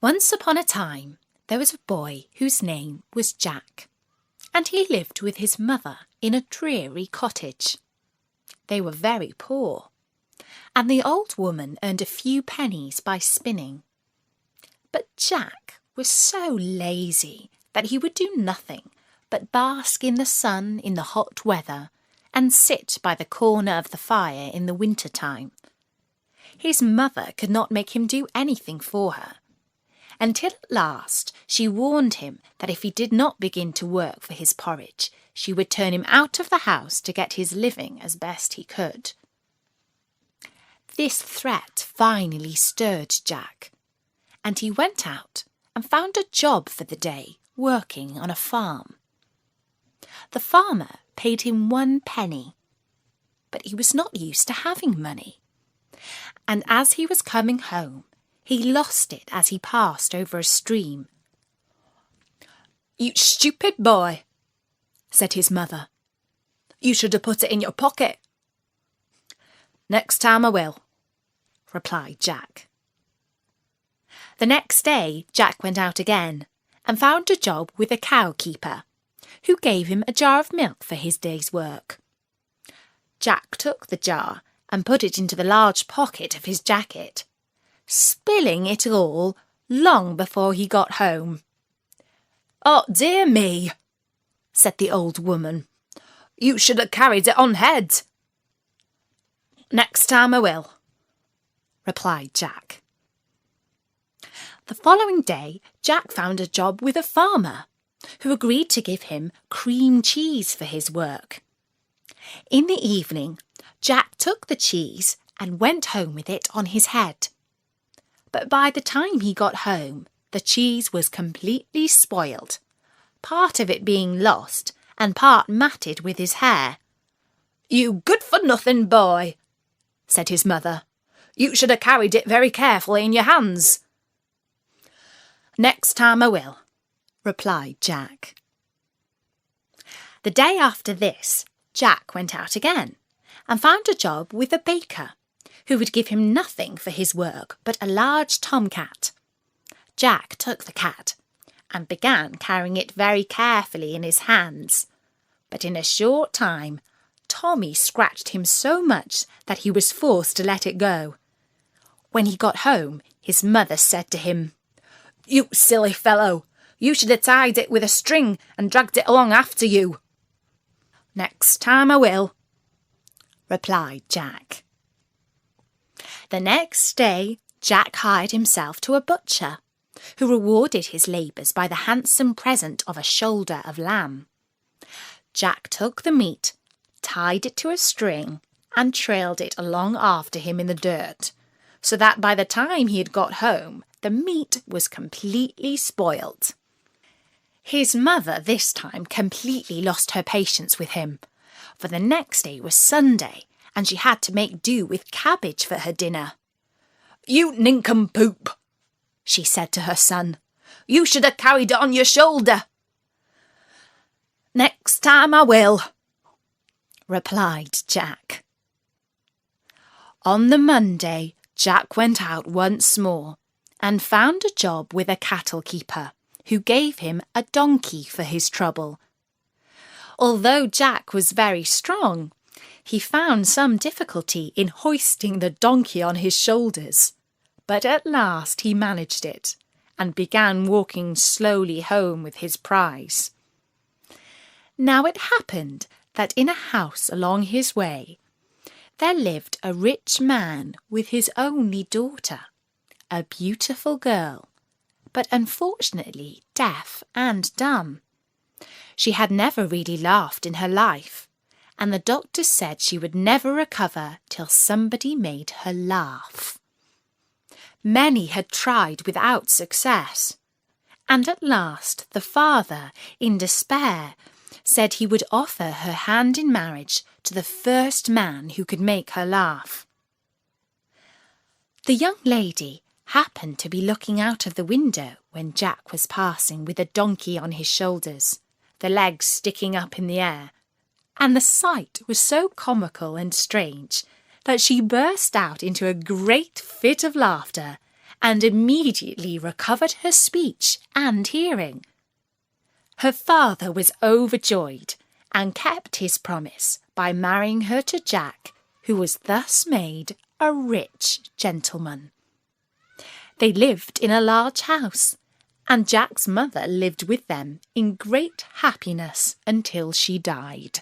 Once upon a time, there was a boy whose name was Jack, and he lived with his mother in a dreary cottage. They were very poor, and the old woman earned a few pennies by spinning. But Jack was so lazy that he would do nothing but bask in the sun in the hot weather and sit by the corner of the fire in the winter time. His mother could not make him do anything for her, until at last she warned him that if he did not begin to work for his porridge, she would turn him out of the house to get his living as best he could. This threat finally stirred Jack, and he went out and found a job for the day working on a farm. The farmer paid him 1 penny, but he was not used to having money, and as he was coming home, he lost it as he passed over a stream. "You stupid boy," said his mother. "You should have put it in your pocket." "Next time I will," replied Jack. The next day Jack went out again and found a job with a cow keeper, who gave him a jar of milk for his day's work. Jack took the jar and put it into the large pocket of his jacket, spilling it all long before he got home. "Oh, dear me," said the old woman. "You should have carried it on head." "Next time I will," replied Jack. The following day, Jack found a job with a farmer, who agreed to give him cream cheese for his work. In the evening, Jack took the cheese and went home with it on his head. But by the time he got home, the cheese was completely spoiled, part of it being lost and part matted with his hair. "You good-for-nothing boy," said his mother. "You should have carried it very carefully in your hands." "Next time I will," replied Jack. The day after this, Jack went out again and found a job with a baker, who would give him nothing for his work but a large tomcat. Jack took the cat and began carrying it very carefully in his hands, but in a short time Tommy scratched him so much that he was forced to let it go. When he got home, his mother said to him, "You silly fellow, you should have tied it with a string and dragged it along after you." "Next time I will," replied Jack. The next day, Jack hired himself to a butcher, who rewarded his labours by the handsome present of a shoulder of lamb. Jack took the meat, tied it to a string, and trailed it along after him in the dirt, so that by the time he had got home, the meat was completely spoiled. His mother this time completely lost her patience with him, for the next day was Sunday, and she had to make do with cabbage for her dinner. "You nincompoop," she said to her son. "You should have carried it on your shoulder." "Next time I will," replied Jack. On the Monday, Jack went out once more and found a job with a cattle keeper, who gave him a donkey for his trouble. Although Jack was very strong, he found some difficulty in hoisting the donkey on his shoulders, but at last he managed it and began walking slowly home with his prize. Now it happened that in a house along his way there lived a rich man with his only daughter, a beautiful girl, but unfortunately deaf and dumb. She had never really laughed in her life, and the doctor said she would never recover till somebody made her laugh. Many had tried without success, and at last the father, in despair, said he would offer her hand in marriage to the first man who could make her laugh. The young lady happened to be looking out of the window when Jack was passing with a donkey on his shoulders, the legs sticking up in the air, and the sight was so comical and strange that she burst out into a great fit of laughter and immediately recovered her speech and hearing. Her father was overjoyed and kept his promise by marrying her to Jack, who was thus made a rich gentleman. They lived in a large house, and Jack's mother lived with them in great happiness until she died.